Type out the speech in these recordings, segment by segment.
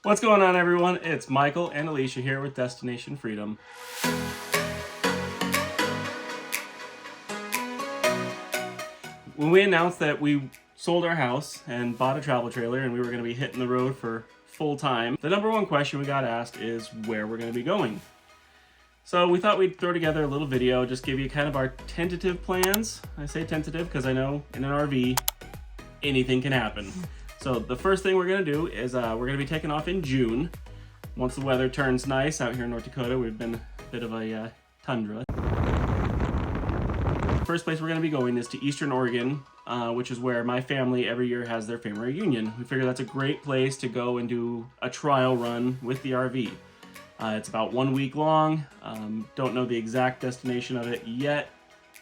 What's going on, everyone? It's Michael and Alicia here with Destination Freedom. When we announced that we sold our house and bought a travel trailer and we were going to be hitting the road for full time, the number one question we got asked is where we're going to be going. So we thought we'd throw together a little video, just give you kind of our tentative plans. I say tentative because I know in an RV, anything can happen. So the first thing we're going to do is we're going to be taking off in June. Once the weather turns nice out here in North Dakota, we've been a bit of a tundra. First place we're going to be going is to Eastern Oregon, which is where my family every year has their family reunion. We figure that's a great place to go and do a trial run with the RV. It's about 1 week long. Don't know the exact destination of it yet,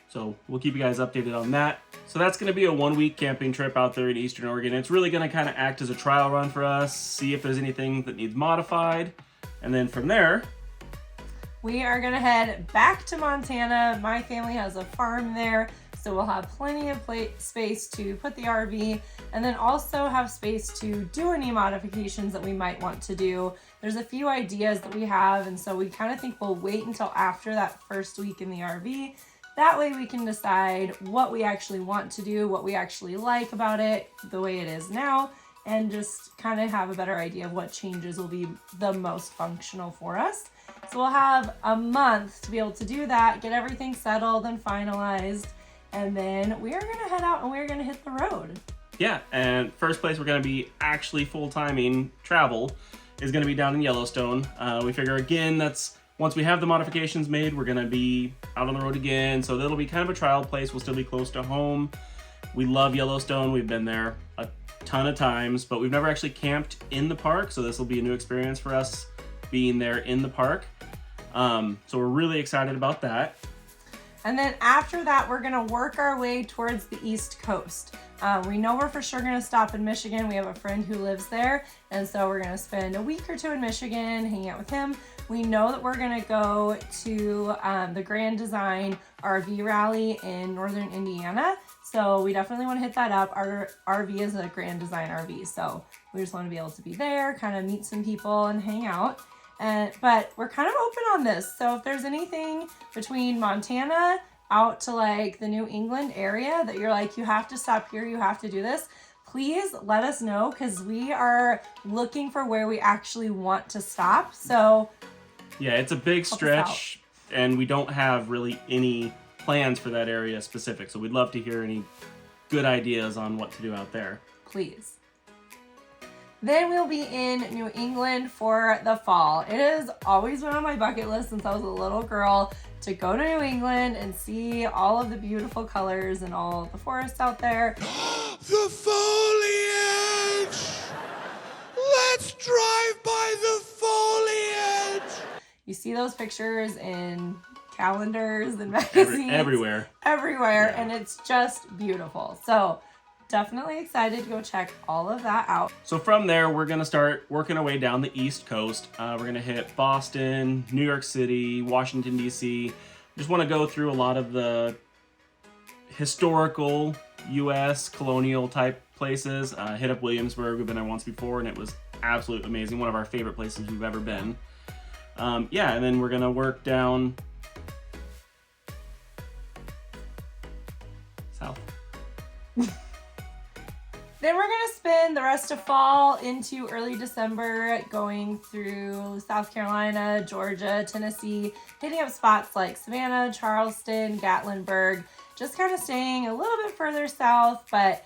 so we'll keep you guys updated on that. So that's going to be a 1 week camping trip out there in Eastern Oregon. It's really going to kind of act as a trial run for us, see if there's anything that needs modified, and then from there, we are going to head back to Montana. My family has a farm there, so we'll have plenty of space to put the RV and then also have space to do any modifications that we might want to do. There's a few ideas that we have, and so we kind of think we'll wait until after that first week in the RV. That way we can decide what we actually want to do, what we actually like about it, the way it is now, and just kind of have a better idea of what changes will be the most functional for us. So we'll have a month to be able to do that, get everything settled and finalized, and then we are going to head out and we're going to hit the road. Yeah, and first place we're going to be actually full-timing travel is going to be down in Yellowstone. We figure, again, that's once we have the modifications made, we're going to be out on the road again, so that'll be kind of a trial place. We'll still be close to home. We love Yellowstone. We've been there a ton of times, but we've never actually camped in the park, so this will be a new experience for us being there in the park. So we're really excited about that. And then after that, we're gonna work our way towards the East Coast. We know we're for sure gonna stop in Michigan. We have a friend who lives there, and so we're gonna spend a week or two in Michigan, hanging out with him. We know that we're gonna go to the Grand Design RV Rally in Northern Indiana. So we definitely wanna hit that up. Our RV is a Grand Design RV, so we just wanna be able to be there, kind of meet some people and hang out. But we're kind of open on this. So if there's anything between Montana out to like the New England area that you're like, you have to stop here, you have to do this, please let us know, because we are looking for where we actually want to stop. So yeah, it's a big stretch and we don't have really any plans for that area specific. So we'd love to hear any good ideas on what to do out there. Please. Then we'll be in New England for the fall. It has always been on my bucket list since I was a little girl to go to New England and see all of the beautiful colors and all the forests out there. The foliage! Let's drive by the foliage! You see those pictures in calendars and magazines. Everywhere. Everywhere, Yeah. and it's just beautiful. So definitely excited to go check all of that out. So from there, we're going to start working our way down the East Coast. We're going to hit Boston, New York City, Washington, D.C. Just want to go through a lot of the historical U.S. colonial type places. Hit up Williamsburg. We've been there once before, and it was absolutely amazing. One of our favorite places we've ever been. Yeah, and then we're going to work down south. Then we're going to spend the rest of fall into early December going through South Carolina, Georgia, Tennessee, hitting up spots like Savannah, Charleston, Gatlinburg, just kind of staying a little bit further south, but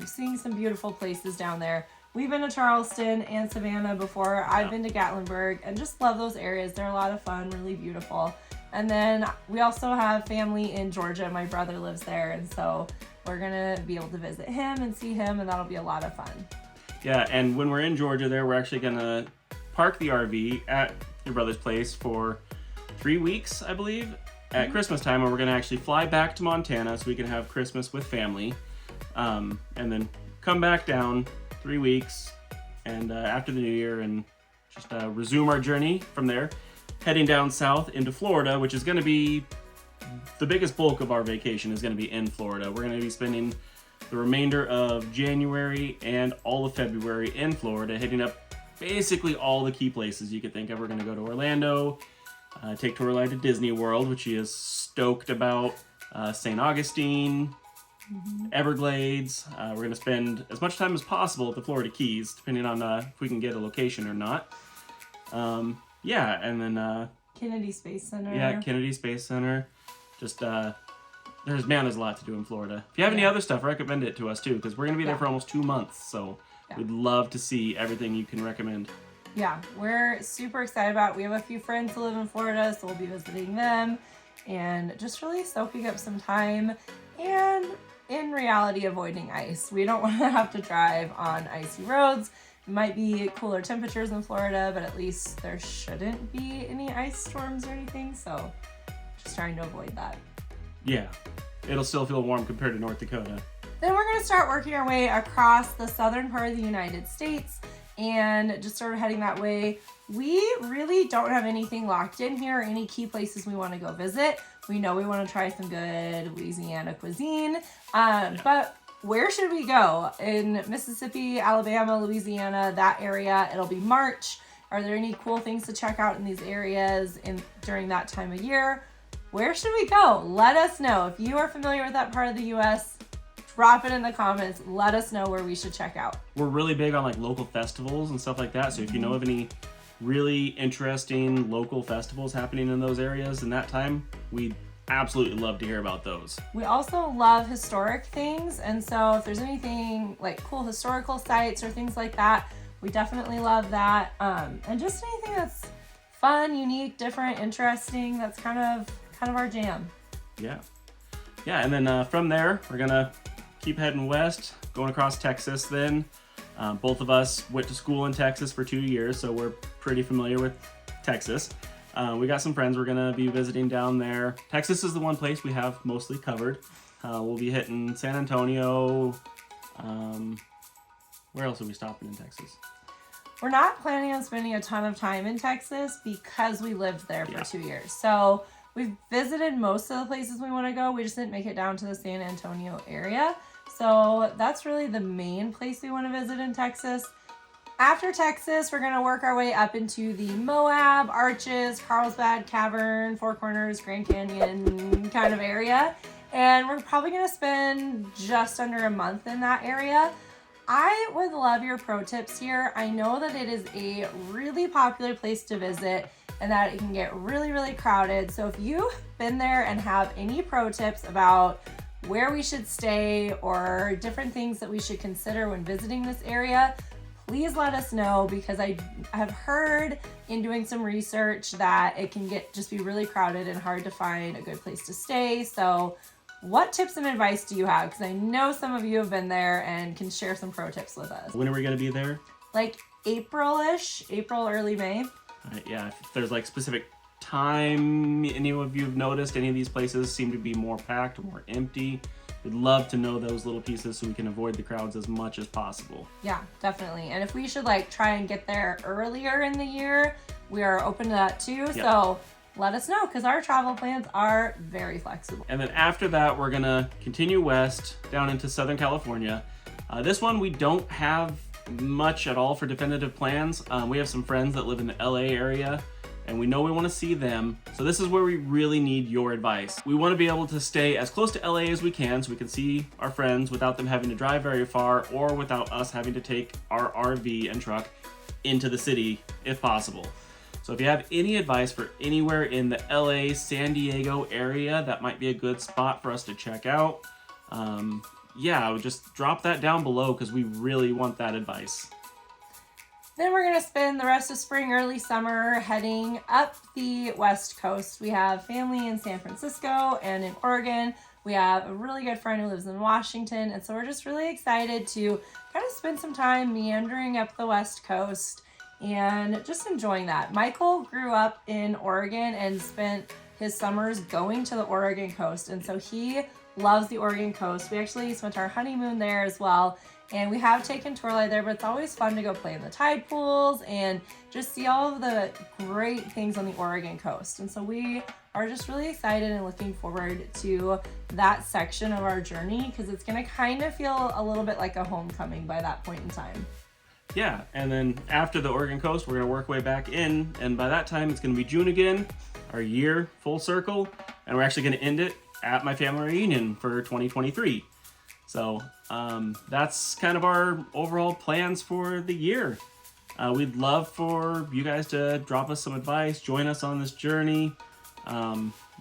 seeing some beautiful places down there. We've been to Charleston and Savannah before. I've been to Gatlinburg and just love those areas. They're a lot of fun, really beautiful. And then we also have family in Georgia. My brother lives there, and so we're gonna be able to visit him and see him, and that'll be a lot of fun. Yeah, and when we're in Georgia there, we're actually gonna park the RV at your brother's place for 3 weeks, I believe, at Christmas time, and we're gonna actually fly back to Montana so we can have Christmas with family, and then come back down 3 weeks, and after the new year, and just resume our journey from there, heading down south into Florida, which is gonna be the biggest bulk of our vacation is going to be in Florida. We're going to be spending the remainder of January and all of February in Florida, hitting up basically all the key places you could think of. We're going to go to Orlando, take Toralei to Disney World, which she is stoked about, St. Augustine, Everglades. We're going to spend as much time as possible at the Florida Keys, depending on if we can get a location or not. Yeah, and then... Kennedy Space Center. Yeah, Kennedy Space Center. Just, there's a lot to do in Florida. If you have any other stuff, recommend it to us too, because we're going to be there for almost 2 months, so we'd love to see everything you can recommend. Yeah, we're super excited about it. We have a few friends who live in Florida, so we'll be visiting them and just really soaking up some time and in reality avoiding ice. We don't want to have to drive on icy roads. It might be cooler temperatures in Florida, but at least there shouldn't be any ice storms or anything, so just trying to avoid that. Yeah, it'll still feel warm compared to North Dakota. Then we're going to start working our way across the southern part of the United States and just sort of heading that way. We really don't have anything locked in here, any key places we want to go visit. We know we want to try some good Louisiana cuisine, but where should we go? In Mississippi, Alabama, Louisiana, that area, it'll be March. Are there any cool things to check out in these areas during that time of year? Where should we go? Let us know. If you are familiar with that part of the U.S., drop it in the comments. Let us know where we should check out. We're really big on like local festivals and stuff like that. So if you know of any really interesting local festivals happening in those areas in that time, we'd absolutely love to hear about those. We also love historic things. And so if there's anything like cool historical sites or things like that, we definitely love that. And just anything that's fun, unique, different, interesting, that's kind of our jam. Yeah. Yeah, and then from there, we're gonna keep heading west, going across Texas then. Both of us went to school in Texas for 2 years, so we're pretty familiar with Texas. We got some friends we're gonna be visiting down there. Texas is the one place we have mostly covered. We'll be hitting San Antonio. Where else are we stopping in Texas? We're not planning on spending a ton of time in Texas because we lived there for 2 years. So we've visited most of the places we want to go. We just didn't make it down to the San Antonio area. So that's really the main place we want to visit in Texas. After Texas, we're going to work our way up into the Moab, Arches, Carlsbad Cavern, Four Corners, Grand Canyon kind of area. And we're probably going to spend just under a month in that area. I would love your pro tips here. I know that it is a really popular place to visit and that it can get really, really crowded. So if you've been there and have any pro tips about where we should stay or different things that we should consider when visiting this area, please let us know, because I have heard in doing some research that it can just be really crowded and hard to find a good place to stay. So what tips and advice do you have? Because I know some of you have been there and can share some pro tips with us. When are we going to be there? Like April-ish, April, early May. Yeah, if there's like specific time any of you have noticed any of these places seem to be more packed, more empty, we'd love to know those little pieces so we can avoid the crowds as much as possible. Yeah, definitely. And if we should like try and get there earlier in the year, we are open to that too. Yep. So let us know, because our travel plans are very flexible. And then after that, we're gonna continue west down into Southern California. This one we don't have much at all for definitive plans. We have some friends that live in the LA area and we know we want to see them. So this is where we really need your advice. We want to be able to stay as close to LA as we can so we can see our friends without them having to drive very far or without us having to take our RV and truck into the city if possible. So if you have any advice for anywhere in the LA, San Diego area that might be a good spot for us to check out, yeah, just drop that down below because we really want that advice. Then we're going to spend the rest of spring, early summer heading up the West Coast. We have family in San Francisco and in Oregon. We have a really good friend who lives in Washington. And so we're just really excited to kind of spend some time meandering up the West Coast and just enjoying that. Michael grew up in Oregon and spent his summers going to the Oregon coast. And so he loves the Oregon coast. We actually spent our honeymoon there as well. And we have taken Toralei there, but it's always fun to go play in the tide pools and just see all of the great things on the Oregon coast. And so we are just really excited and looking forward to that section of our journey because it's going to kind of feel a little bit like a homecoming by that point in time. yeah, and then after the Oregon coast, we're gonna work way back in, and by that time it's gonna be June again, our year full circle, and we're actually gonna end it at my family reunion for 2023. So that's kind of our overall plans for the year. We'd love for you guys to drop us some advice, join us on this journey.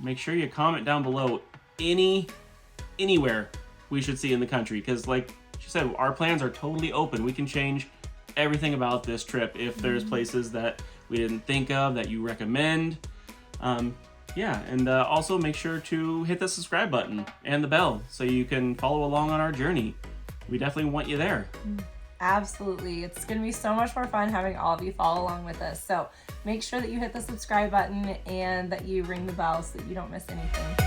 Make sure you comment down below anywhere we should see in the country, because like she said, our plans are totally open. We can change everything about this trip if there's places that we didn't think of that you recommend. Yeah, and also make sure to hit the subscribe button and the bell so you can follow along on our journey. We definitely want you there. Absolutely. It's going to be so much more fun having all of you follow along with us. So make sure that you hit the subscribe button and that you ring the bell so that you don't miss anything.